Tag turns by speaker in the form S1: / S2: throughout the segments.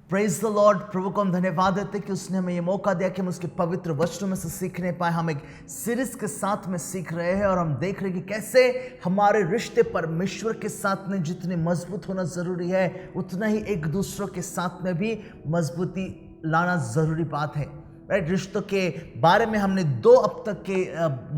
S1: Praise the Lord. प्रभु को हम धन्यवाद देते हैं कि उसने हमें ये मौका दिया कि हम उसके पवित्र वचनों में से सीखने पाए। हम एक सीरीज के साथ में सीख रहे हैं और हम देख रहे हैं कि कैसे हमारे रिश्ते परमेश्वर के साथ में जितने मजबूत होना ज़रूरी है, उतना ही एक दूसरों के साथ में भी मजबूती लाना ज़रूरी बात है। राइट, रिश्तों के बारे में हमने 2 अब तक के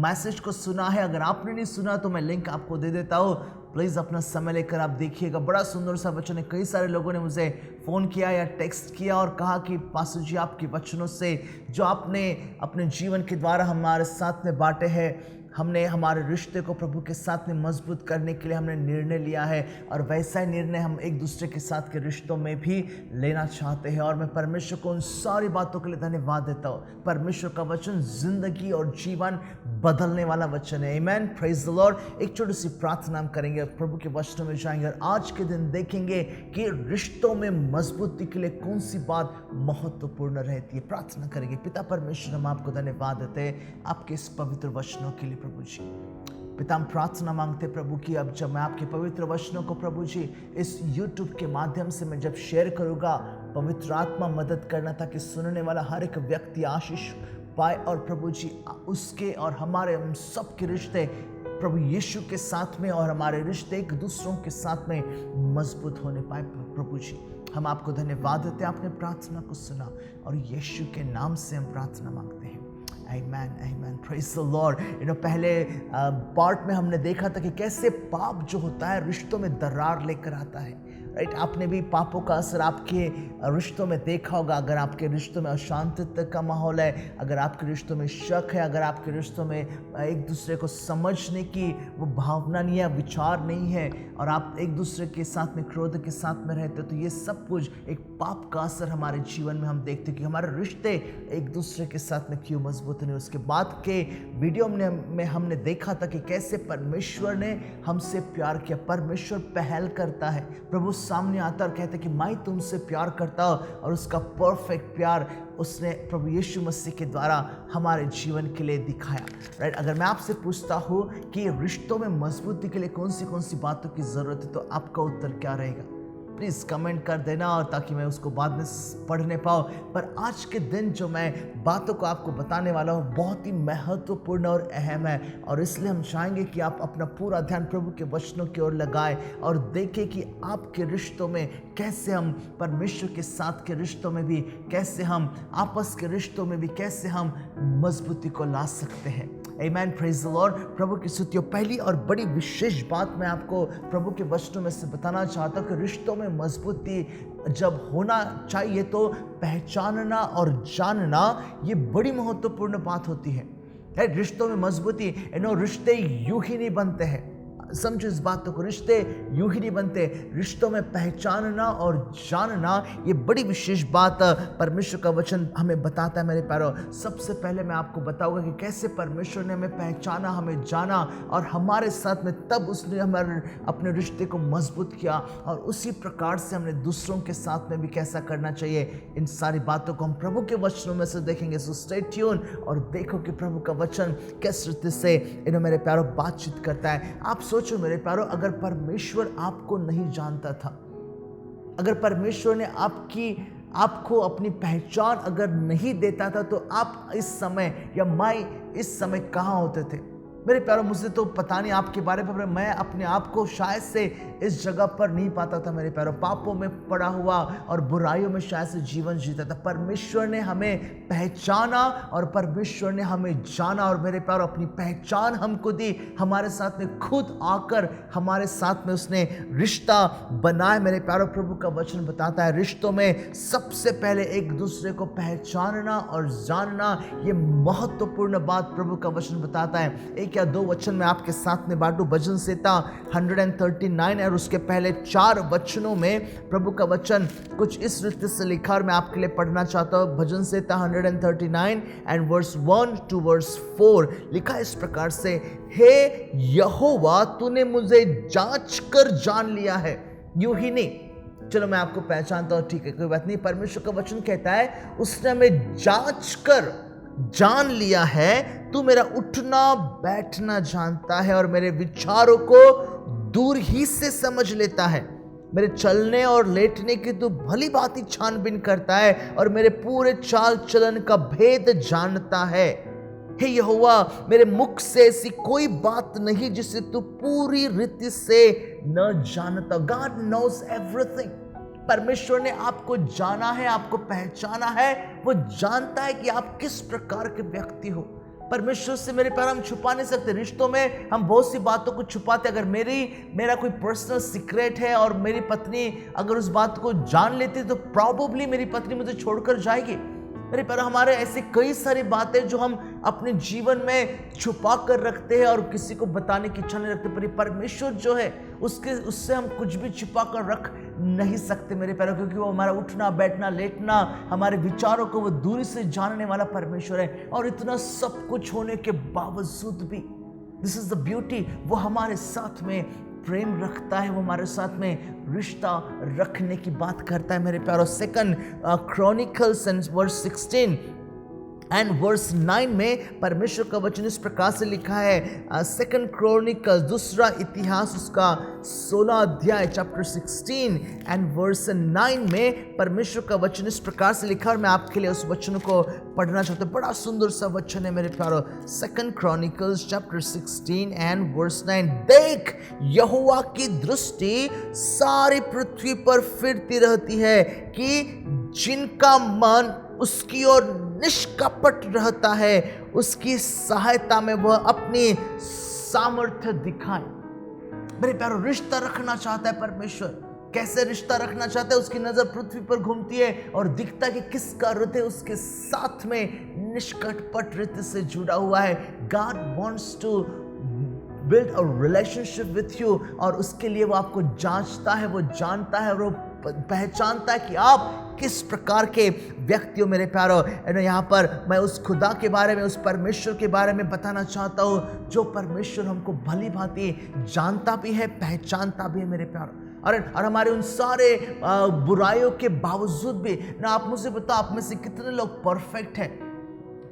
S1: मैसेज को सुना है। अगर आपने नहीं सुना तो मैं लिंक आपको दे देता हूँ, प्लीज़ अपना समय लेकर आप देखिएगा। बड़ा सुंदर सा वचन है। कई सारे लोगों ने मुझे फ़ोन किया या टेक्स्ट किया और कहा कि पास्टर जी, आपके वचनों से जो आपने अपने जीवन के द्वारा हमारे साथ में बांटे हैं, हमने हमारे रिश्ते को प्रभु के साथ में मजबूत करने के लिए हमने निर्णय लिया है और वैसा ही निर्णय हम एक दूसरे के साथ के रिश्तों में भी लेना चाहते हैं। और मैं परमेश्वर को उन सारी बातों के लिए धन्यवाद देता हूँ। परमेश्वर का वचन जिंदगी और जीवन बदलने वाला वचन है। आमेन, प्रेज द लॉर्ड। एक छोटी सी प्रार्थना हम करेंगे, प्रभु के वचनों में जाएंगे और आज के दिन देखेंगे कि रिश्तों में मजबूती के लिए कौन सी बात महत्वपूर्ण रहती है। प्रार्थना करेंगे। पिता परमेश्वर, हम आपको धन्यवाद देते हैं आपके इस पवित्र वचनों के लिए। प्रभु जी, पिता हम प्रार्थना मांगते प्रभु की, अब जब मैं आपके पवित्र वचनों को प्रभु जी इस YouTube के माध्यम से मैं जब शेयर करूंगा, पवित्र आत्मा मदद करना ताकि सुनने वाला हर एक व्यक्ति आशीष पाए और प्रभु जी उसके और हमारे हम सब के रिश्ते प्रभु यीशु के साथ में और हमारे रिश्ते एक दूसरों के साथ में मजबूत होने पाए। प्रभु जी, हम आपको धन्यवाद देते हैं, आपने प्रार्थना को सुना और यीशु के नाम से हम प्रार्थना मांगते हैं। Amen, amen, praise the Lord। पहले पार्ट में हमने देखा था कि कैसे पाप जो होता है रिश्तों में दरार लेकर आता है। राइट, आपने भी पापों का असर आपके रिश्तों में देखा होगा। अगर आपके रिश्तों में अशांति का माहौल है, अगर आपके रिश्तों में शक है, अगर आपके रिश्तों में एक दूसरे को समझने की वो भावना नहीं है, विचार नहीं है और आप एक दूसरे के साथ में क्रोध के साथ में रहते हो, तो ये सब कुछ एक पाप का असर हमारे जीवन में हम देखते हैं कि हमारे रिश्ते एक दूसरे के साथ में क्यों मजबूत नहीं। उसके बाद के वीडियो में हमने देखा था कि कैसे परमेश्वर ने हमसे प्यार किया। परमेश्वर पहल करता है, प्रभु सामने आता और कहता है कि मैं तुमसे प्यार करता हूँ और उसका परफेक्ट प्यार उसने प्रभु यीशु मसीह के द्वारा हमारे जीवन के लिए दिखाया। राइट, अगर मैं आपसे पूछता हूँ कि रिश्तों में मजबूती के लिए कौन सी बातों की ज़रूरत है, तो आपका उत्तर क्या रहेगा? प्लीज़ कमेंट कर देना और ताकि मैं उसको बाद में पढ़ने पाऊँ। पर आज के दिन जो मैं बातों को आपको बताने वाला हूँ बहुत ही महत्वपूर्ण और अहम है और इसलिए हम चाहेंगे कि आप अपना पूरा ध्यान प्रभु के वचनों की ओर लगाएं और देखें कि आपके रिश्तों में कैसे हम परमेश्वर के साथ के रिश्तों में भी, कैसे हम आपस के रिश्तों में भी कैसे हम मजबूती को ला सकते हैं। Amen, praise the Lord। प्रभु की स्तुति। पहली और बड़ी विशेष बात मैं आपको प्रभु के वचनों में से बताना चाहता हूँ कि रिश्तों में मजबूती जब होना चाहिए तो पहचानना और जानना ये बड़ी महत्वपूर्ण बात होती है। रिश्तों में मजबूती, रिश्ते यूं ही नहीं बनते हैं। समझो इस बात को, रिश्ते यूं ही नहीं बनते। रिश्तों में पहचानना और जानना ये बड़ी विशेष बात परमेश्वर का वचन हमें बताता है। मेरे प्यारों, सबसे पहले मैं आपको बताऊंगा कि कैसे परमेश्वर ने हमें पहचाना, हमें जाना और हमारे साथ में तब उसने हमारे अपने रिश्ते को मजबूत किया और उसी प्रकार से हमने दूसरों के साथ में भी कैसा करना चाहिए। इन सारी बातों को हम प्रभु के वचनों में से देखेंगे। सो स्टे ट्यून और देखो कि प्रभु का वचन किस रीति से मेरे प्यारों बातचीत करता है। आप सोचो मेरे प्यारों, अगर परमेश्वर आपको नहीं जानता था, अगर परमेश्वर ने आपको अपनी पहचान अगर नहीं देता था, तो आप इस समय या मैं इस समय कहाँ होते थे? मेरे प्यारों, मुझे तो पता नहीं आपके बारे में, मैं अपने आप को शायद से इस जगह पर नहीं पाता था। मेरे प्यारों, पापों में पड़ा हुआ और बुराइयों में शायद से जीवन जीता था। परमेश्वर ने हमें पहचाना और परमेश्वर ने हमें जाना और मेरे प्यारों अपनी पहचान हमको दी। हमारे साथ में खुद आकर हमारे साथ में उसने रिश्ता बनाया। मेरे प्यारों, प्रभु का वचन बताता है रिश्तों में सबसे पहले एक दूसरे को पहचानना और जानना ये महत्वपूर्ण बात प्रभु का वचन बताता है। एक या 2 वचन में आपके साथ में बांटू। भजन संहिता 139 और उसके पहले 4 वचनों में प्रभु का वचन कुछ इस रीति से लिखा और मैं आपके लिए पढ़ना चाहता हूँ। भजन संहिता 139 एंड वर्स 1 to वर्स 4 लिखा इस प्रकार से, हे यहोवा, तूने मुझे जांच कर जान लिया है। यूं ही नहीं, चलो मैं आपको पहचानता हूँ, ठीक है, कोई बात नहीं। परमेश्वर का वचन कहता है उसने हमें जांच कर जान लिया है। तू मेरा उठना बैठना जानता है और मेरे विचारों को दूर ही से समझ लेता है। मेरे चलने और लेटने की तू भली भांति छानबीन करता है और मेरे पूरे चाल चलन का भेद जानता है। हे यहोवा, मेरे मुख से ऐसी कोई बात नहीं जिसे तू पूरी रीति से न जानता। God knows everything. परमेश्वर ने आपको जाना है, आपको पहचाना है, वो जानता है कि आप किस प्रकार के व्यक्ति हो। परमेश्वर से मेरे प्यारे हम छुपा नहीं सकते। रिश्तों में हम बहुत सी बातों को छुपाते। अगर मेरा कोई पर्सनल सीक्रेट है और मेरी पत्नी अगर उस बात को जान लेती तो प्रॉबेबली मेरी पत्नी मुझे छोड़कर जाएगी। मेरे प्यारे, हमारे ऐसी कई सारी बातें जो हम अपने जीवन में छुपा कर रखते हैं और किसी को बताने की इच्छा नहीं रखते, पर परमेश्वर जो है उससे हम कुछ भी छुपा कर रख नहीं सकते मेरे प्यारे, क्योंकि वो हमारा उठना बैठना लेटना, हमारे विचारों को वो दूरी से जानने वाला परमेश्वर है। और इतना सब कुछ होने के बावजूद भी, दिस इज द ब्यूटी, वो हमारे साथ में प्रेम रखता है, वो हमारे साथ में रिश्ता रखने की बात करता है मेरे प्यारों। Second Chronicles and verse 16 and verse 9 में परमेश्वर का वचन इस प्रकार से लिखा है। सेकंड क्रॉनिकल्स, दूसरा इतिहास, उसका 16 अध्याय चैप्टर 16 एंड वर्स 9 में परमेश्वर का वचन इस प्रकार से लिखा, और मैं आपके लिए उस वचन को पढ़ना चाहता हूँ। बड़ा सुंदर सा वचन है मेरे प्यारों। Second Chronicles chapter 16 and verse 9। देख, यहोवा की दृष्टि सारी पृथ्वी पर फिरती रहती है कि जिनका मन उसकी ओर निष्कपट रहता है, उसकी सहायता में वह अपनी सामर्थ्य दिखाए। मेरे प्यारों, रिश्ता रखना चाहता है परमेश्वर। कैसे रिश्ता रखना चाहता है? उसकी नजर पृथ्वी पर घूमती है और दिखता है कि किसका हृदय उसके साथ में निष्कपट हृदय से जुड़ा हुआ है। God wants to build a relationship with you, और उसके लिए वो आपको जांचता है, वो जानता है, वो पहचानता है कि आप किस प्रकार के व्यक्ति हो मेरे प्यारों। यहाँ पर मैं उस खुदा के बारे में, उस परमेश्वर के बारे में बताना चाहता हूँ जो परमेश्वर हमको भली भांति जानता भी है, पहचानता भी है मेरे प्यारों। और हमारे उन सारे बुराइयों के बावजूद भी ना, आप मुझे बताओ, आप में से कितने लोग परफेक्ट हैं?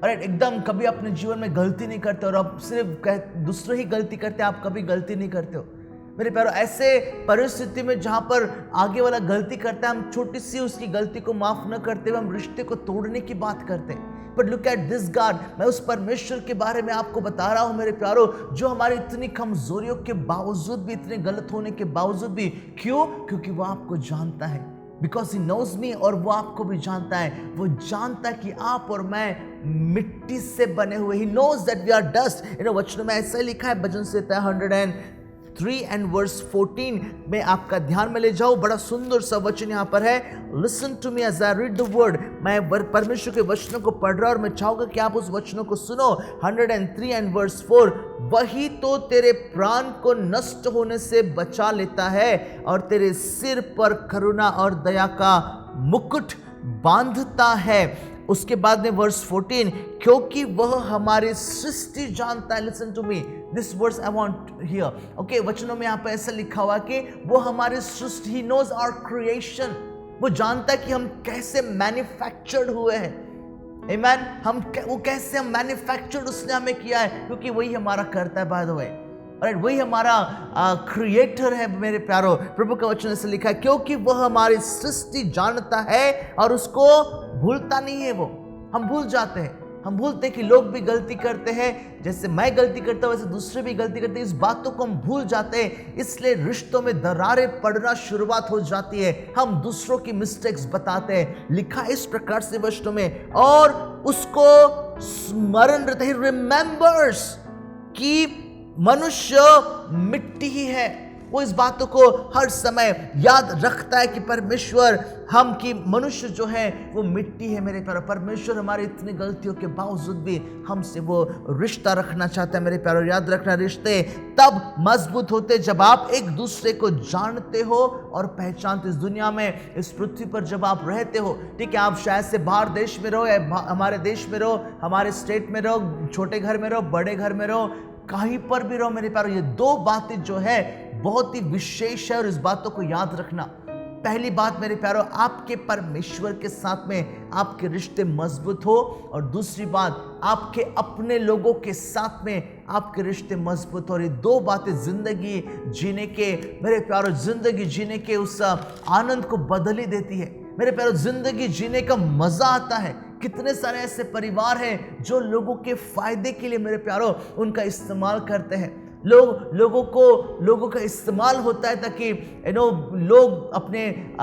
S1: अरे एकदम कभी अपने जीवन में गलती नहीं करते और आप सिर्फ दूसरे ही गलती करते, आप कभी गलती नहीं करते हो मेरे प्यारों। ऐसे परिस्थिति में जहां पर आगे वाला गलती करता है, हम छोटी सी उसकी गलती को माफ न करते हुए हम रिश्ते को तोड़ने की बात करते हैं। But look at this God, मैं उस परमेश्वर के बारे में आपको बता रहा हूं मेरे प्यारों, जो हमारी इतनी कमजोरियों के बावजूद भी, इतने गलत होने के बावजूद भी, क्यों? क्योंकि वो आपको जानता है। बिकॉज ही नोज मी, और वो आपको भी जानता है। वो जानता है कि आप और मैं मिट्टी से बने हुए। He knows that we are dust. वचनों में ऐसा लिखा है, भजन संहिता 103 एंड वर्स 14 में आपका ध्यान में ले जाओ। बड़ा सुंदर सा वचन यहाँ पर है। Listen to me as I read the word. मैं परमेश्वर के वचनों को पढ़ रहा और मैं चाहूंगा कि आप उस वचनों को सुनो। 103 एंड वर्स 4। वही तो तेरे प्राण को नष्ट होने से बचा लेता है और तेरे सिर पर करुणा और दया का मुकुट बांधता है। उसके बाद में वर्स 14, क्योंकि वह हमारी सृष्टि जानता है। Listen to me this verse I want here. Okay, वचनों में यहाँ पे ऐसा लिखा हुआ कि वो हमारी सृष्टि, ही नोज आवर क्रिएशन। वो जानता है कि हम कैसे मैन्युफैक्चर्ड हुए हैं। आमीन। वो कैसे हम मैन्युफैक्चर्ड उसने हमें किया है, क्योंकि वही हमारा करता है। बाय द वे, और वही हमारा क्रिएटर है मेरे प्यारो। प्रभु का वचन ऐसे लिखा है, क्योंकि वह हमारी सृष्टि जानता है और उसको भूलता नहीं है। वो हम भूल जाते हैं, हम भूलते हैं कि लोग भी गलती करते हैं, जैसे मैं गलती करता हूं वैसे दूसरे भी गलती करते हैं। इस बातों को हम भूल जाते हैं, इसलिए रिश्तों में दरारें पड़ना शुरुआत हो जाती है। हम दूसरों की मिस्टेक्स बताते हैं। लिखा इस प्रकार से वचनों में, और उसको स्मरण रहता है, रिमेंबर्स, कि मनुष्य मिट्टी ही है। वो इस बातों को हर समय याद रखता है कि परमेश्वर हम की मनुष्य जो है वो मिट्टी है मेरे प्यारो। परमेश्वर हमारी इतनी गलतियों के बावजूद भी हमसे वो रिश्ता रखना चाहता है मेरे प्यारो। याद रखना, रिश्ते तब मजबूत होते जब आप एक दूसरे को जानते हो और पहचानते। इस दुनिया में, इस पृथ्वी पर जब आप रहते हो, ठीक है, आप शायद से बाहर देश में रहो या हमारे देश में रहो, हमारे स्टेट में रहो, छोटे घर में रहो, बड़े घर में रहो, कहीं पर भी रहो मेरे प्यारो, ये दो बातें जो है बहुत ही विशेष है और इस बातों को याद रखना। पहली बात मेरे प्यारो, आपके परमेश्वर के साथ में आपके रिश्ते मजबूत हो, और दूसरी बात, आपके अपने लोगों के साथ में आपके रिश्ते मजबूत हो रही। दो बातें जिंदगी जीने के, मेरे प्यारो, जिंदगी जीने के उस आनंद को बदल ही देती है। मेरे प्यारो, जिंदगी जीने का मजा आता है। कितने सारे ऐसे परिवार हैं जो लोगों के फायदे के लिए, मेरे प्यारो, उनका इस्तेमाल करते हैं। लोगों का इस्तेमाल होता है ताकि लोग अपने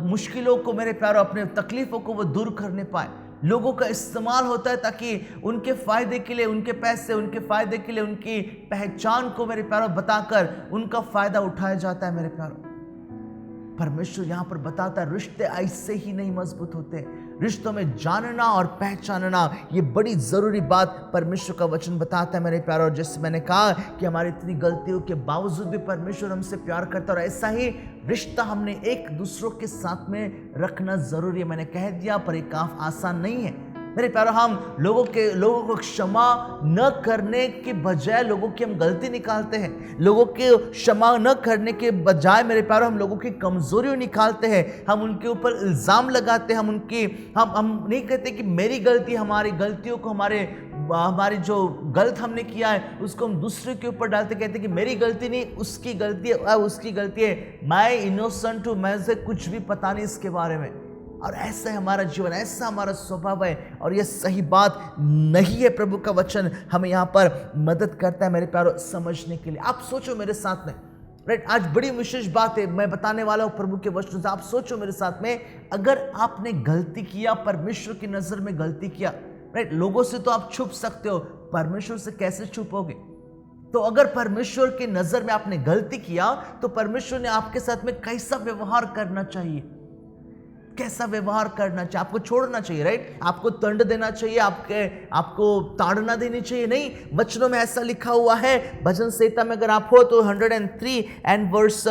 S1: मुश्किलों को, मेरे प्यारो, अपने तकलीफों को वो दूर करने पाए। लोगों का इस्तेमाल होता है ताकि उनके फायदे के लिए, उनके पैसे, उनके फायदे के लिए, उनकी पहचान को, मेरे प्यारो, बताकर उनका फायदा उठाया जाता है। मेरे प्यारो, परमेश्वर यहां पर बताता है रिश्ते ऐसे ही नहीं मजबूत होते। रिश्तों में जानना और पहचानना, ये बड़ी जरूरी बात परमेश्वर का वचन बताता है। मेरे प्यारो, और जैसे मैंने कहा कि हमारी इतनी गलतियों के बावजूद भी परमेश्वर हमसे प्यार करता है, और ऐसा ही रिश्ता हमने एक दूसरों के साथ में रखना जरूरी है। मैंने कह दिया, पर एक काम आसान नहीं है। मेरे प्यारो, हम लोगों को क्षमा न करने के बजाय लोगों की हम गलती निकालते हैं। लोगों के क्षमा न करने के बजाय, मेरे प्यारो, हम लोगों की कमजोरियों निकालते हैं। हम उनके ऊपर इल्जाम लगाते हैं। हम नहीं कहते कि मेरी गलती, हमारी गलतियों को, हमारी जो गलत हमने किया है उसको हम दूसरे के ऊपर डालते, कहते कि मेरी गलती नहीं, उसकी गलती है, उसकी गलती है, मैं इनोसेंट हूं, मुझे कुछ भी पता नहीं इसके बारे में। और ऐसा है हमारा जीवन, ऐसा हमारा स्वभाव है, और यह सही बात नहीं है। प्रभु का वचन हमें यहाँ पर मदद करता है, मेरे प्यारो, समझने के लिए। आप सोचो मेरे साथ में, राइट, आज बड़ी विशेष बात है मैं बताने वाला हूँ प्रभु के वचन से। आप सोचो मेरे साथ में, अगर आपने गलती किया, परमेश्वर की नजर में गलती किया, राइट, लोगों से तो आप छुप सकते हो, परमेश्वर से कैसे छुपोगे? तो अगर परमेश्वर की नजर में आपने गलती किया, तो परमेश्वर ने आपके साथ में कैसा व्यवहार करना चाहिए? कैसा व्यवहार करना चाहिए? आपको छोड़ना चाहिए, राइट? आपको दंड देना चाहिए, आपको ताड़ना देनी चाहिए? नहीं, वचनों में ऐसा लिखा हुआ है। भजन संहिता में अगर आप हो तो 103 एंड वर्स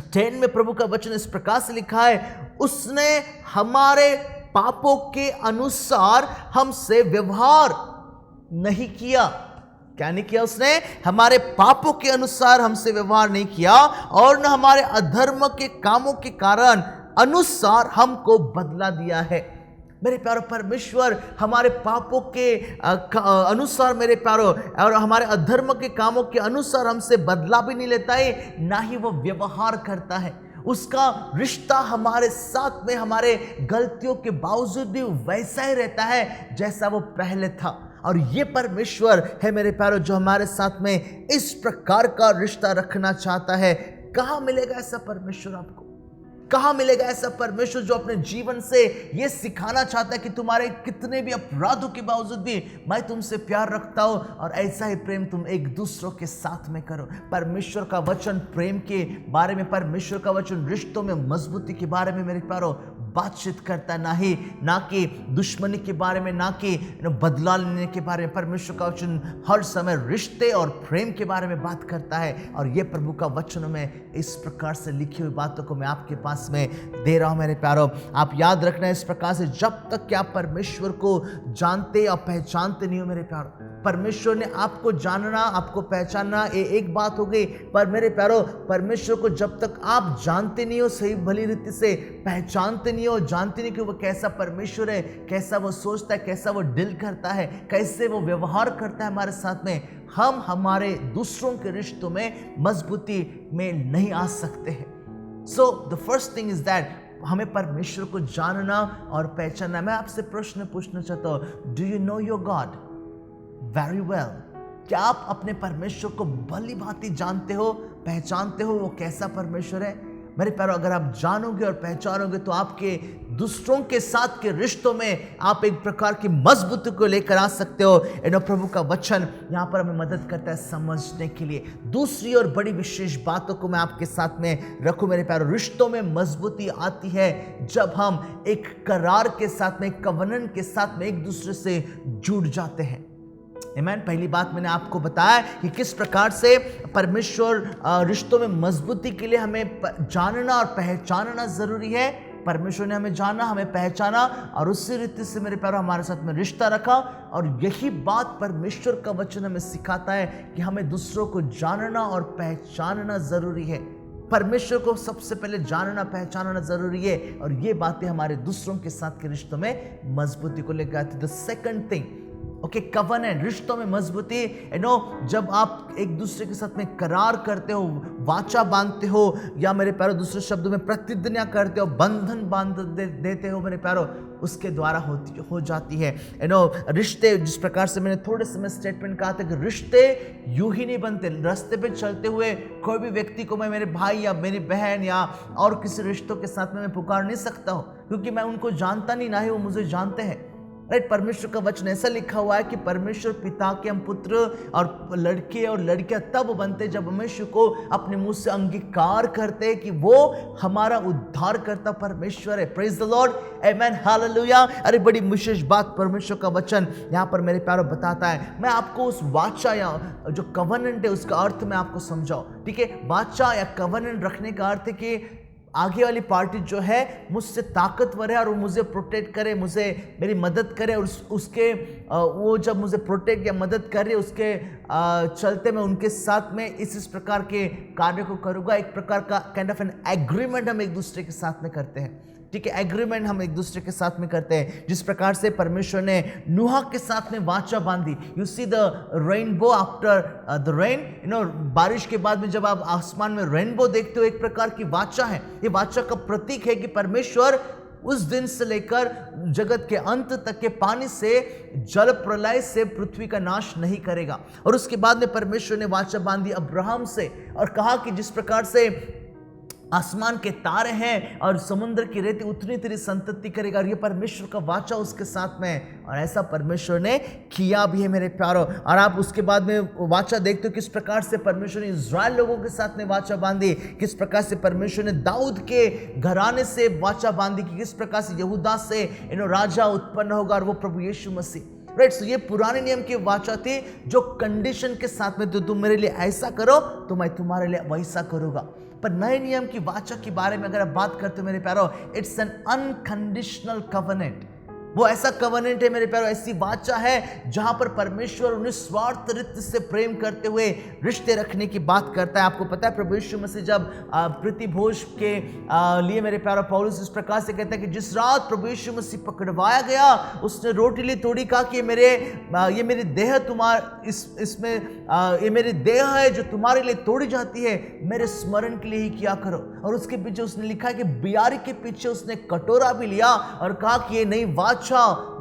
S1: 10 में प्रभु का वचन इस प्रकार से लिखा है, उसने हमारे पापों के अनुसार हमसे व्यवहार नहीं किया। क्या नहीं किया? उसने हमारे पापों के अनुसार हमसे व्यवहार नहीं किया, और न हमारे अधर्म के कामों के कारण अनुसार हमको बदला दिया है। मेरे प्यारो, परमेश्वर हमारे पापों के अनुसार, मेरे प्यारो, और हमारे अधर्म के कामों के अनुसार हमसे बदला भी नहीं लेता है, ना ही वो व्यवहार करता है। उसका रिश्ता हमारे साथ में, हमारे गलतियों के बावजूद भी वैसा ही रहता है जैसा वो पहले था। और ये परमेश्वर है, मेरे प्यारो, जो हमारे साथ में इस प्रकार का रिश्ता रखना चाहता है। कहाँ मिलेगा ऐसा परमेश्वर आपको? कहाँ मिलेगा ऐसा परमेश्वर जो अपने जीवन से ये सिखाना चाहता है कि तुम्हारे कितने भी अपराधों के बावजूद भी मैं तुमसे प्यार रखता हूं, और ऐसा ही प्रेम तुम एक दूसरों के साथ में करो। परमेश्वर का वचन प्रेम के बारे में, परमेश्वर का वचन रिश्तों में मजबूती के बारे में, मेरे प्यारो, बातचीत करता है, ना कि दुश्मनी के बारे में, ना कि बदला लेने के बारे में। परमेश्वर का वचन हर समय रिश्ते और प्रेम के बारे में बात करता है, और ये प्रभु का वचनों में इस प्रकार से लिखी हुई बातों को मैं आपके पास में दे रहा हूं। मेरे प्यारो, आप याद रखना इस प्रकार से, जब तक कि आप परमेश्वर को जानते और पहचानते नहीं हो, मेरे प्यारो, परमेश्वर ने आपको जानना, आपको पहचानना, ये एक बात हो गई, पर मेरे प्यारो, परमेश्वर को जब तक आप जानते नहीं हो, सही भली रीति से पहचानते नहीं हो, जानते नहीं कि वो कैसा परमेश्वर है, कैसा वो सोचता है, कैसा वो डील करता है, कैसे वो व्यवहार करता है हमारे साथ में, हम हमारे दूसरों के रिश्तों में मजबूती में नहीं आ सकते हैं। So the first thing is that, हमें परमेश्वर को जानना और पहचानना। मैं आपसे प्रश्न पूछना चाहता हूं, do you know your God very well? क्या आप अपने परमेश्वर को भली भांति जानते हो, पहचानते हो वो कैसा परमेश्वर है? मेरे प्यारो, अगर आप जानोगे और पहचानोगे तो आपके दूसरों के साथ के रिश्तों में आप एक प्रकार की मजबूती को लेकर आ सकते हो। प्रभु का वचन यहाँ पर हमें मदद करता है समझने के लिए। दूसरी और बड़ी विशेष बातों को मैं आपके साथ में रखूं मेरे प्यारो, रिश्तों में मजबूती आती है जब हम एक करार के साथ में, एक कवनन के साथ में एक दूसरे से जुड़ जाते हैं। आमीन। पहली बात मैंने आपको बताया कि किस प्रकार से परमेश्वर रिश्तों में मजबूती के लिए हमें जानना और पहचानना जरूरी है। परमेश्वर ने हमें जाना, हमें पहचाना, और उसी रीति से मेरे प्यारो हमारे साथ में रिश्ता रखा। और यही बात परमेश्वर का वचन हमें सिखाता है कि हमें दूसरों को जानना और पहचानना जरूरी है। परमेश्वर को सबसे पहले जानना, पहचानना जरूरी है, और ये बातें हमारे दूसरों के साथ के रिश्तों में मजबूती को लेकर आती है। The second thing, okay, covenant, रिश्तों में मजबूती, जब आप एक दूसरे के साथ में करार करते हो, वाचा बांधते हो, या मेरे प्यारो दूसरे शब्दों में प्रतिज्ञा करते हो, बंधन बांध देते हो मेरे प्यारो, उसके द्वारा हो जाती है। रिश्ते, जिस प्रकार से मैंने थोड़े समय स्टेटमेंट कहा था कि रिश्ते यूं ही नहीं बनते। रास्ते पे चलते हुए कोई भी व्यक्ति को मैं मेरे भाई या मेरी बहन या और किसी रिश्तों के साथ में मैं पुकार नहीं सकता हूं, क्योंकि मैं उनको जानता नहीं, ना ही वो मुझे जानते हैं। राइट, परमेश्वर का वचन ऐसा लिखा हुआ है कि परमेश्वर पिता के हम पुत्र और लड़के और लड़कियां तब बनते जब परमेश्वर को अपने मुंह से अंगीकार करते कि वो हमारा उद्धार करता परमेश्वर है। Praise the Lord, amen, hallelujah. अरे बड़ी विशेष बात परमेश्वर का वचन यहाँ पर मेरे प्यारो बताता है। मैं आपको उस वाचा या जो कवनेंट है उसका अर्थ मैं आपको समझाऊं, ठीक है। वाचा या कवनेंट रखने का अर्थ है कि आगे वाली पार्टी जो है मुझसे ताकतवर है और वो मुझे प्रोटेक्ट करे, मुझे मेरी मदद करे, और उसके वो जब मुझे प्रोटेक्ट या मदद करे उसके चलते मैं उनके साथ में इस प्रकार के कार्य को करूँगा। एक प्रकार का काइंड ऑफ एन एग्रीमेंट हम एक दूसरे के साथ में करते हैं, ठीक है। एग्रीमेंट हम एक दूसरे के साथ में करते हैं, जिस प्रकार से परमेश्वर ने नूह के साथ में वाचा बांधी। You see the rainbow after the rain, बारिश के बाद में जब आप आसमान में रेनबो देखते हो, एक प्रकार की वाचा है। ये वाचा का प्रतीक है कि परमेश्वर उस दिन से लेकर जगत के अंत तक के पानी से, जल प्रलय से पृथ्वी का नाश नहीं करेगा। और उसके बाद में परमेश्वर ने वाचा बांधी अब्राहम से और कहा कि जिस प्रकार से आसमान के तारे हैं और समुद्र की रेती उतनी तेरी संतति करेगा, और ये परमेश्वर का वाचा उसके साथ में, और ऐसा परमेश्वर ने किया भी है मेरे प्यारो। और आप उसके बाद में वाचा देखते हो किस प्रकार से परमेश्वर ने इज़राइल लोगों के साथ में वाचा बांधी, किस प्रकार से परमेश्वर ने दाऊद के घराने से वाचा बांधी कि किस प्रकार से यहूदा से राजा उत्पन्न होगा, और वो प्रभु यीशु मसीह। राइट, सो ये पुराने नियम की वाचा थी जो कंडीशन के साथ में, तो तुम मेरे लिए ऐसा करो तो मैं तुम्हारे लिए वैसा करूंगा। पर नए नियम की वाचा के बारे में अगर आप बात करते हो मेरे प्यारो, इट्स एन अनकंडीशनल कवनेंट। वो ऐसा कवनेंट है मेरे प्यारो, ऐसी वाचा है जहां पर परमेश्वर निस्वार्थ रीति से प्रेम करते हुए रिश्ते रखने की बात करता है। आपको पता है प्रभु यीशु मसीह जब प्रीति भोज के लिए मेरे प्यारो पौलुस इस प्रकार से कहता है कि जिस रात प्रभु यीशु मसीह पकड़वाया गया, उसने रोटी ली, तोड़ी, कहा कि ये मेरी देह ये मेरी देह है जो तुम्हारे लिए तोड़ी जाती है, मेरे स्मरण के लिए ही किया करो। और उसके पीछे उसने लिखा है कि बियारी के पीछे उसने कटोरा भी लिया और कहा कि ये नई वाचा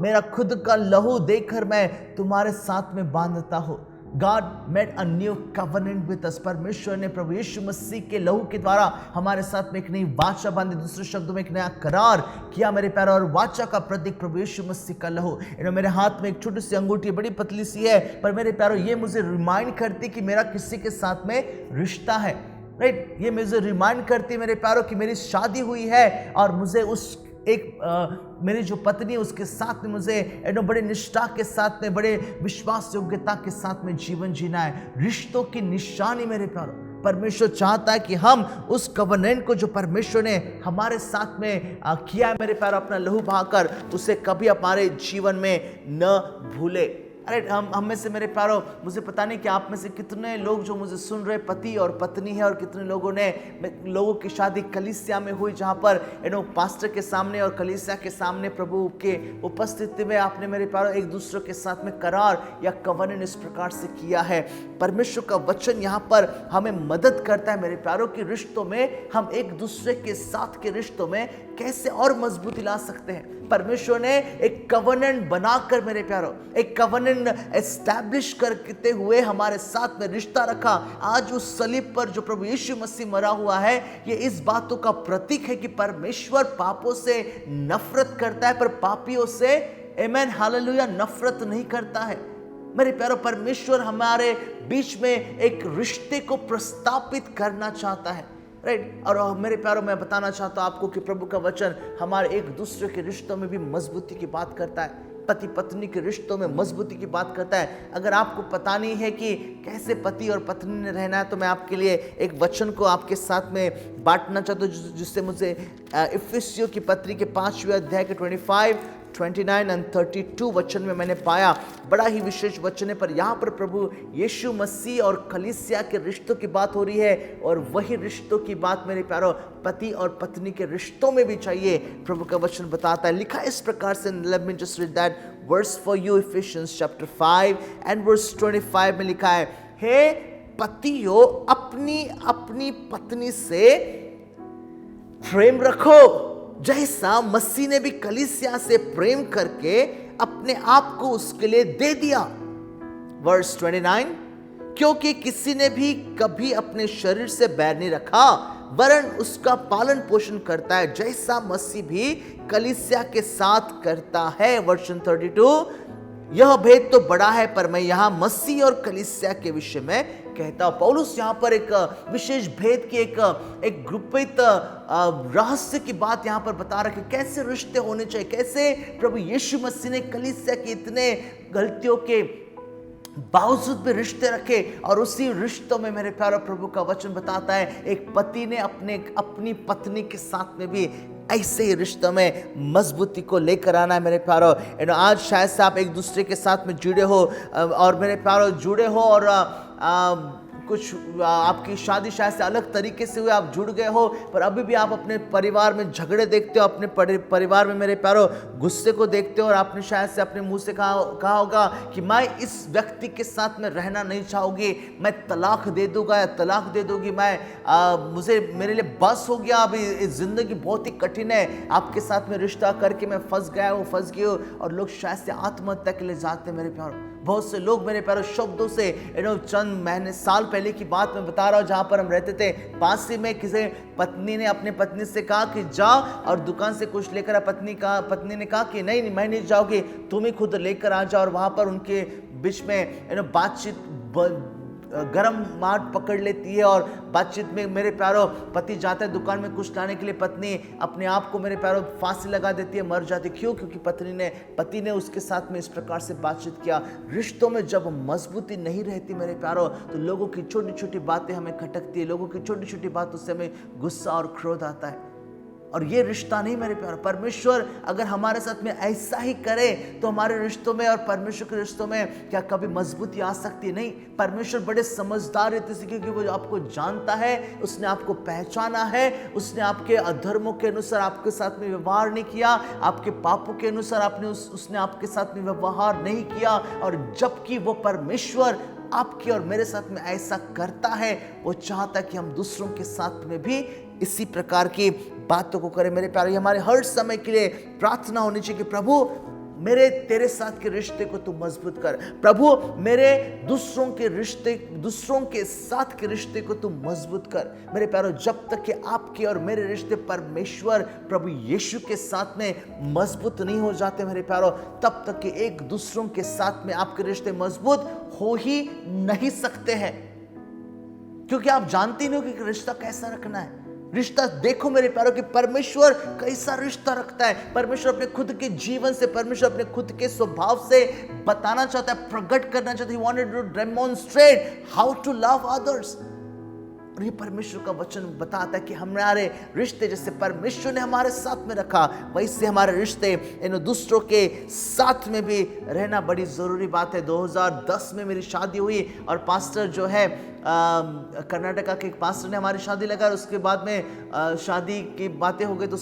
S1: मेरा खुद का लहू देकर मैं तुम्हारे साथ में बांधता हूं। God made a new covenant with us। परमेश्वर ने प्रभु यीशु मसीह के लहू के द्वारा हमारे साथ में एक नई वाचा बांधी, दूसरे शब्दों में एक नया करार किया मेरे प्यारे। और वाचा का प्रतीक प्रभु यीशु मसीह का लहू। मेरे हाथ में एक छोटी सी अंगूठी, बड़ी पतली सी है, पर मेरे प्यारो ये मुझे रिमाइंड करती कि मेरा किसी के साथ में रिश्ता है। राइट, ये मुझे रिमाइंड करती मेरे प्यारो कि मेरी शादी हुई है और मुझे उस मेरी जो पत्नी उसके साथ में मुझे बड़े निष्ठा के साथ में, बड़े विश्वास योग्यता के साथ में जीवन जीना है। रिश्तों की निशानी मेरे प्यारो, परमेश्वर चाहता है कि हम उस कवनेंट को जो परमेश्वर ने हमारे साथ में किया है मेरे प्यारो, अपना लहू बहाकर, उसे कभी हमारे जीवन में न भूले। अरे हम में से मेरे प्यारो, मुझे पता नहीं कि आप में से कितने लोग जो मुझे सुन रहे पति और पत्नी है, और कितने लोगों की शादी कलीसिया में हुई, जहाँ पर पास्टर के सामने और कलीसिया के सामने प्रभु के उपस्थिति में आपने मेरे प्यारो एक दूसरे के साथ में करार या कवनेंट इस प्रकार से किया है। परमेश्वर का वचन यहाँ पर हमें मदद करता है मेरे प्यारो कि रिश्तों में हम एक दूसरे के साथ के रिश्तों में कैसे और मजबूती ला सकते हैं। परमेश्वर ने एक कवनेंट बनाकर मेरे प्यारो, एक कवनेंट एस्टैब्लिश करते हुए हमारे साथ में रिश्ता रखा। आज उस सलीब पर जो प्रभु यीशु मसीह मरा हुआ है, ये इस बातों का प्रतीक है कि परमेश्वर पापों से नफरत करता है, पर पापियों से, आमेन, हालेलुया, नफरत नहीं करता है। मेरे प्यारो, परमेश्वर हमारे बीच में एक रिश्ते को प्रस्तापित करना चाहता है। राइट, और मेरे प्यारो, मैं बताना चाहता हूं आपको कि प्रभु का वचन हमारे एक दूसरे के रिश्तों में भी मजबूती की बात करता है। पति पत्नी के रिश्तों में मजबूती की बात करता है। अगर आपको पता नहीं है कि कैसे पति और पत्नी ने रहना है, तो मैं आपके लिए एक वचन को आपके साथ में बांटना चाहता हूँ, जिससे मुझे इफिसियों की पत्री के 5वें अध्याय के 25 29 and 32 वचन में मैंने पाया, बड़ा ही विशेष वचन है, पर यहाँ पर प्रभु यीशु मसीह और कलीसिया के रिश्तों की बात हो रही है, और वही रिश्तों की बात मेरे प्यारो पति और पत्नी के रिश्तों में भी चाहिए। प्रभु का वचन बताता है, लिखा इस प्रकार से, let me just read that verse for you, Ephesians chapter 5 and verse 25 में लिखा है, हे पतियों अपनी अपनी पत्नी से प्रेम रखो, जैसा मसीह ने भी कलीसिया से प्रेम करके अपने आप को उसके लिए दे दिया। वर्स 29, क्योंकि किसी ने भी कभी अपने शरीर से बैर नहीं रखा, वरन उसका पालन पोषण करता है, जैसा मसीह भी कलीसिया के साथ करता है। वर्षन 32, यह भेद तो बड़ा है, पर मैं यहां मसीह और कलीसिया के विषय में कहता हूं। पौलुस यहां पर एक विशेष भेद की एक गुप्त रहस्य की बात यहां पर बता रहा है कि कैसे रिश्ते होने चाहिए, कैसे प्रभु यीशु मसीह ने कलीसिया के इतने गलतियों के बावजूद भी रिश्ते रखे, और उसी रिश्तों में मेरे प्यारे प्रभु का वचन बताता है, एक पति ने अपनी पत्नी के साथ में भी ऐसे ही रिश्तों में मजबूती को लेकर आना है। मेरे प्यारो, आज शायद से आप एक दूसरे के साथ में जुड़े हो, और मेरे प्यारो जुड़े हो, और कुछ आपकी शादी शायद से अलग तरीके से हुए, आप जुड़ गए हो, पर अभी भी आप अपने परिवार में झगड़े देखते हो, अपने परिवार में मेरे प्यारो गुस्से को देखते हो, और आपने शायद से अपने मुंह से कहा होगा कि मैं इस व्यक्ति के साथ में रहना नहीं चाहूँगी, मैं तलाक दे दूंगा या तलाक दे दूंगी, मुझे मेरे लिए बस हो गया, अभी ज़िंदगी बहुत ही कठिन है, आपके साथ में रिश्ता करके मैं फंस गई हूँ। और लोग शायद से आत्महत्या के लिए जाते हैं। मेरे प्यारो, बहुत से लोग मेरे प्यारो शब्दों से, चंद महीने साल पहले की बात मैं बता रहा हूँ, जहाँ पर हम रहते थे, पासी में किसी पत्नी ने अपने पत्नी से कहा कि जाओ और दुकान से कुछ लेकर आ। पत्नी ने कहा कि नहीं मैं नहीं जाऊँगी, तुम ही खुद लेकर आ जाओ। और वहाँ पर उनके बीच में बातचीत गरम मार्ट पकड़ लेती है, और बातचीत में मेरे प्यारो पति जाता है दुकान में कुछ लाने के लिए, पत्नी अपने आप को मेरे प्यारो फांसी लगा देती है, मर जाती। क्यों? क्योंकि पति ने उसके साथ में इस प्रकार से बातचीत किया। रिश्तों में जब मजबूती नहीं रहती मेरे प्यारो, तो लोगों की छोटी छोटी बातें हमें खटकती है, लोगों की छोटी छोटी बातों से हमें गुस्सा और क्रोध आता है, और ये रिश्ता नहीं मेरे प्यारो। परमेश्वर अगर हमारे साथ में ऐसा ही करे तो हमारे रिश्तों में और परमेश्वर के रिश्तों में क्या कभी मजबूती आ सकती है? नहीं। परमेश्वर बड़े समझदार रहते हैं, क्योंकि वो आपको जानता है, उसने आपको पहचाना है, उसने आपके अधर्मों के अनुसार आपके साथ में व्यवहार नहीं किया, आपके पापों के अनुसार उसने आपके साथ में व्यवहार नहीं किया। और जबकि वो परमेश्वर आपके और मेरे साथ में ऐसा करता है, वो चाहता है कि हम दूसरों के साथ में भी इसी प्रकार की बातों को करें। मेरे प्यारे, हमारे हर समय के लिए प्रार्थना होनी चाहिए कि प्रभु मेरे तेरे साथ के रिश्ते को तू मजबूत कर, प्रभु मेरे दूसरों के साथ के रिश्ते को तू मजबूत कर। मेरे प्यारो, जब तक कि आपके और मेरे रिश्ते परमेश्वर प्रभु यीशु के साथ में मजबूत नहीं हो जाते मेरे प्यारो, तब तक कि एक दूसरों के साथ में आपके रिश्ते मजबूत हो ही नहीं सकते हैं, क्योंकि आप जानते नहीं हो कि रिश्ता कैसा रखना है। रिश्ता देखो मेरे प्यारों कि परमेश्वर कैसा रिश्ता रखता है। परमेश्वर अपने खुद के जीवन से, परमेश्वर अपने खुद के स्वभाव से बताना चाहता है, प्रकट करना चाहता है। He wanted to demonstrate how to love others। और ये परमेश्वर का वचन बताता है कि हमारे रिश्ते जैसे परमेश्वर ने हमारे साथ में रखा, वैसे हमारे रिश्ते इन दूसरों के साथ में भी रहना बड़ी ज़रूरी बात है। 2010 में मेरी शादी हुई, और पास्टर जो है कर्नाटका के एक पास्टर ने हमारी शादी लगा, और उसके बाद में शादी की बातें हो गई, तो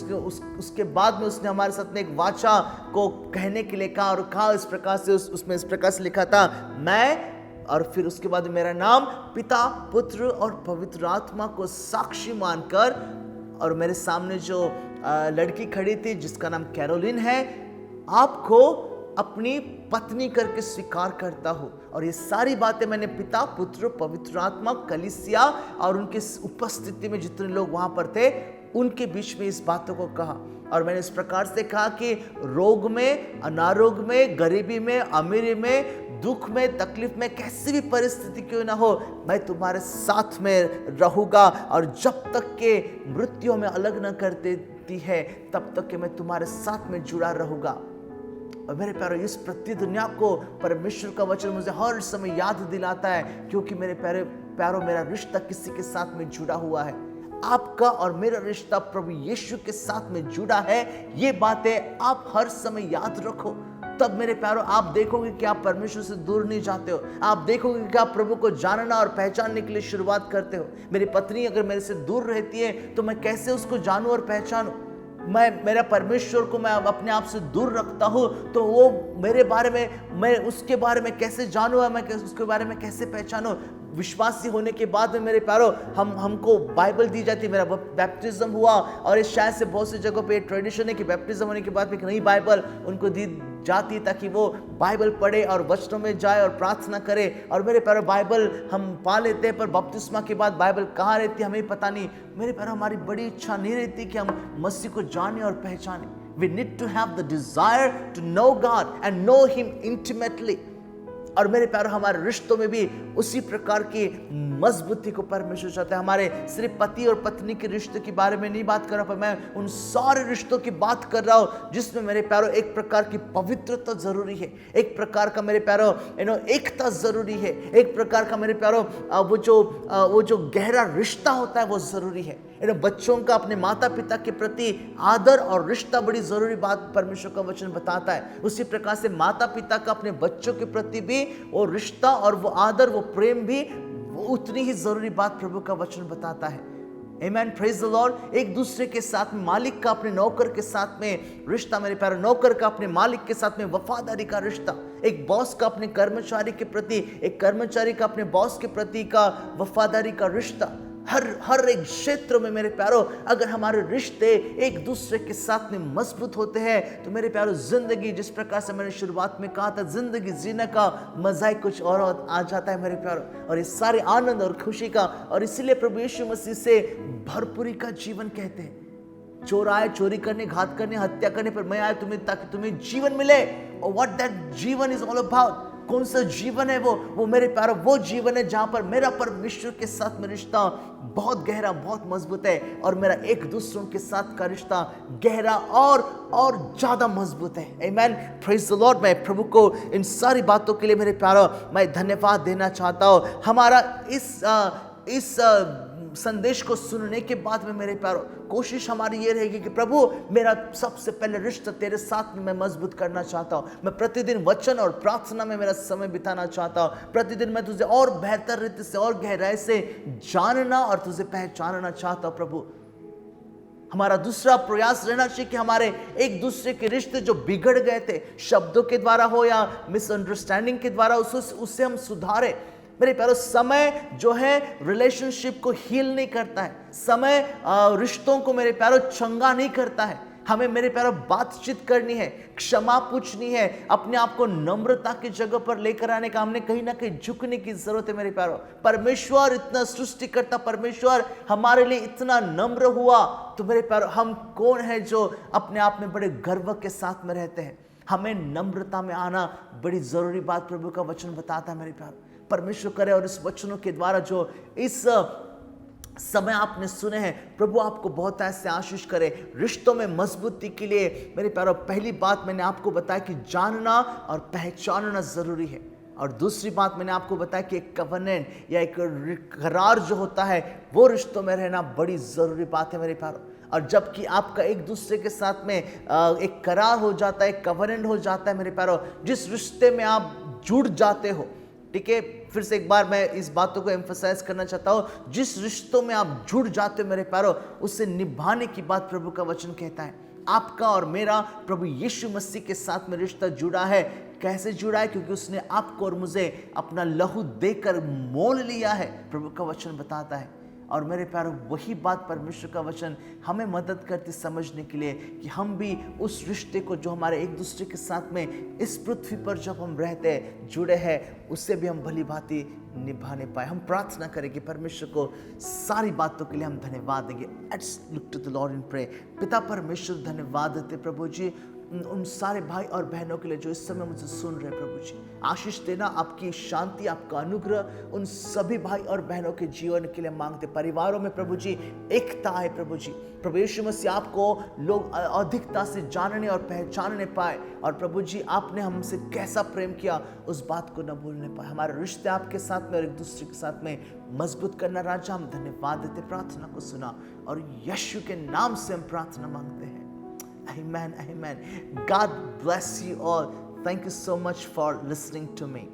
S1: उसके बाद में उसने हमारे साथ में एक वाचा को कहने के लिए कहा, और कहा इस प्रकार से, उसमें इस प्रकार से लिखा था, मैं, और फिर उसके बाद मेरा नाम पिता, पुत्र और पवित्र आत्मा को साक्षी मानकर, और मेरे सामने जो लड़की खड़ी थी जिसका नाम कैरोलिन है, आपको अपनी पत्नी करके स्वीकार करता हूं। और ये सारी बातें मैंने पिता, पुत्र, पवित्र आत्मा, कलीसिया और उनके उपस्थिति में जितने लोग वहां पर थे उनके बीच में इस बातों को कहा। और मैंने इस प्रकार से कहा कि रोग में, अनारोग में, गरीबी में, अमीरी में, दुख में, तकलीफ में, कैसी भी परिस्थिति क्यों ना हो, मैं तुम्हारे साथ में रहूंगा, और जब तक के मृत्यु में अलग न कर देती है तब तक के मैं तुम्हारे साथ में जुड़ा रहूंगा। और मेरे प्यारों, इस प्रति दुनिया को परमेश्वर का वचन मुझे हर समय याद दिलाता है, क्योंकि मेरे प्यारों, मेरा रिश्ता किसी के साथ में जुड़ा हुआ है। आपका और मेरा रिश्ता प्रभु यीशु के साथ में जुड़ा है, ये बातें आप हर समय याद रखो। तब मेरे प्यारों आप देखोगे कि आप परमेश्वर से दूर नहीं जाते हो। आप देखोगे कि आप प्रभु को जानना और पहचानने के लिए शुरुआत करते हो। मेरी पत्नी अगर मेरे से दूर रहती है तो मैं कैसे उसको जानूं और पहचानूं? मेरा परमेश्वर को मैं अपने आप से दूर रखता हूँ तो वो मेरे बारे में, मैं उसके बारे में कैसे जानूँ, मैं उसके बारे में कैसे पहचानूँ? विश्वासी होने के बाद में मेरे प्यारों हमको बाइबल दी जाती है। मेरा बैप्टिज्म हुआ और इस शायद से बहुत सी जगहों पे ट्रेडिशन है कि बैप्टिज्म होने के बाद में एक नई बाइबल उनको दी जाती ताकि वो बाइबल पढ़े और वचनों में जाए और प्रार्थना करे। और मेरे प्यारों बाइबल हम पा लेते हैं पर बपतिस्मा के बाद बाइबल कहाँ रहती है हमें पता नहीं। मेरे प्यारों हमारी बड़ी इच्छा नहीं रहती कि हम मसीह को जाने और पहचाने। We need to have the desire to know God and know Him intimately। और मेरे प्यारों हमारे रिश्तों में भी उसी प्रकार की मजबूती को परमेश्वर चाहता है। हमारे सिर्फ पति और पत्नी के रिश्ते के बारे में नहीं बात कर रहा, पर मैं उन सारे रिश्तों की बात कर रहा हूँ जिसमें मेरे प्यारों एक प्रकार की पवित्रता जरूरी है, एक प्रकार का मेरे प्यारों एकता जरूरी है, एक प्रकार का मेरे प्यारों वो जो गहरा रिश्ता होता है वो जरूरी है। बच्चों का अपने माता पिता के प्रति आदर और रिश्ता बड़ी जरूरी बात परमेश्वर का वचन बताता है। उसी प्रकार से माता पिता का अपने बच्चों के प्रति भी वो रिश्ता और वो आदर वो प्रेम भी वो उतनी ही जरूरी बात प्रभु का वचन बताता है। आमेन, प्रेज द लॉर्ड। एक दूसरे के साथ में, मालिक का अपने नौकर के साथ में रिश्ता, मेरे प्यारे, नौकर का अपने मालिक के साथ में वफादारी का रिश्ता, एक बॉस का अपने कर्मचारी के प्रति, एक कर्मचारी का अपने बॉस के प्रति का वफादारी का रिश्ता, हर एक क्षेत्र में मेरे प्यारों अगर हमारे रिश्ते एक दूसरे के साथ में मजबूत होते हैं तो मेरे प्यारों जिंदगी, जिस प्रकार से मैंने शुरुआत में कहा था, जिंदगी जीने का मजा ही कुछ और आ जाता है मेरे प्यारों। और ये सारे आनंद और खुशी का, और इसीलिए प्रभु यीशु मसीह से भरपूरी का जीवन कहते हैं। चोर आए चोरी करने, घात करने, हत्या करने, पर मैं आया तुम्हें ताकि तुम्हें जीवन मिले। और व्हाट दैट जीवन इज ऑल अबाउट, कौन सा जीवन है वो मेरे प्यारों वो जीवन है जहां पर मेरा परमेश्वर के साथ में रिश्ता बहुत गहरा, बहुत मजबूत है, और मेरा एक दूसरों के साथ का रिश्ता गहरा और ज्यादा मजबूत है। आमेन, प्रेज द लॉर्ड। मैं प्रभु को इन सारी बातों के लिए मेरे प्यारों मैं धन्यवाद देना चाहता हूं। हमारा इस संदेश को सुनने के बाद में मेरे प्यारों कोशिश हमारी ये रहेगी कि प्रभु मेरा सबसे पहले रिश्ता तेरे साथ में मैं मजबूत करना चाहता हूँ। मैं प्रतिदिन वचन और प्रार्थना में मेरा समय बिताना चाहता हूँ। प्रतिदिन मैं तुझे और बेहतर रीति से और गहराई से जानना और तुझे पहचानना चाहता हूँ। प्रभु हमारा दूसरा प्रयास रहना चाहिए कि हमारे एक दूसरे के रिश्ते जो बिगड़ गए थे, शब्दों के द्वारा हो या मिसअंडरस्टैंडिंग के द्वारा, उससे हम सुधारे। मेरे प्यारों समय जो है रिलेशनशिप को हील नहीं करता है, समय रिश्तों को मेरे प्यारों चंगा नहीं करता है। हमें मेरे प्यारों बातचीत करनी है, क्षमा पूछनी है, अपने आप को नम्रता की जगह पर लेकर आने का, हमने कहीं ना कहीं झुकने की जरूरत है मेरे प्यारों। परमेश्वर इतना सृष्टिकर्ता परमेश्वर हमारे लिए इतना नम्र हुआ, तो मेरे प्यारों हम कौन है जो अपने आप में बड़े गर्व के साथ में रहते हैं? हमें नम्रता में आना बड़ी जरूरी बात प्रभु का वचन बताता है मेरे प्यारों। परमेश्वर करे और इस वचनों के द्वारा जो इस समय आपने सुने हैं, प्रभु आपको बहुत ऐसे आशीष करे। रिश्तों में मजबूती के लिए मेरे प्यारों पहली बात मैंने आपको बताया कि जानना और पहचानना जरूरी है, और दूसरी बात मैंने आपको बताया कि एक कवनेंट या एक करार जो होता है वो रिश्तों में रहना बड़ी जरूरी बात है मेरे प्यारों। और जबकि आपका एक दूसरे के साथ में एक करार हो जाता है, एक कवनेंट हो जाता है मेरे प्यारों, जिस रिश्ते में आप जुड़ जाते हो, ठीक है, फिर से एक बार मैं इस बातों को एम्फसाइज करना चाहता हूं, जिस रिश्तों में आप जुड़ जाते हो मेरे प्यारों, उसे निभाने की बात प्रभु का वचन कहता है। आपका और मेरा प्रभु यीशु मसीह के साथ में रिश्ता जुड़ा है। कैसे जुड़ा है? क्योंकि उसने आपको और मुझे अपना लहू देकर मोल लिया है, प्रभु का वचन बताता है। और मेरे प्यारों वही बात परमेश्वर का वचन हमें मदद करती समझने के लिए कि हम भी उस रिश्ते को जो हमारे एक दूसरे के साथ में इस पृथ्वी पर जब हम रहते हैं, जुड़े हैं, उससे भी हम भली भांति निभाने पाए। हम प्रार्थना करें कि परमेश्वर को सारी बातों के लिए हम धन्यवाद देंगे। Let's look to the Lord in pray. पिता परमेश्वर, धन्यवाद देते प्रभु जी उन सारे भाई और बहनों के लिए जो इस समय मुझे सुन रहे हैं प्रभु जी, आशीष देना, आपकी शांति, आपका अनुग्रह उन सभी भाई और बहनों के जीवन के लिए मांगते। परिवारों में प्रभु जी एकता है प्रभु जी। प्रभु यीशु मसीह आपको लोग अधिकता से जानने और पहचानने पाए, और प्रभु जी आपने हमसे कैसा प्रेम किया उस बात को न भूलने पाए। हमारे रिश्ते आपके साथ में और एक दूसरे के साथ में मजबूत करना राजा, हम धन्यवाद देते, प्रार्थना को सुना और यीशु के नाम से हम प्रार्थना मांगते हैं। Amen, amen. God bless you all. Thank you so much for listening to me.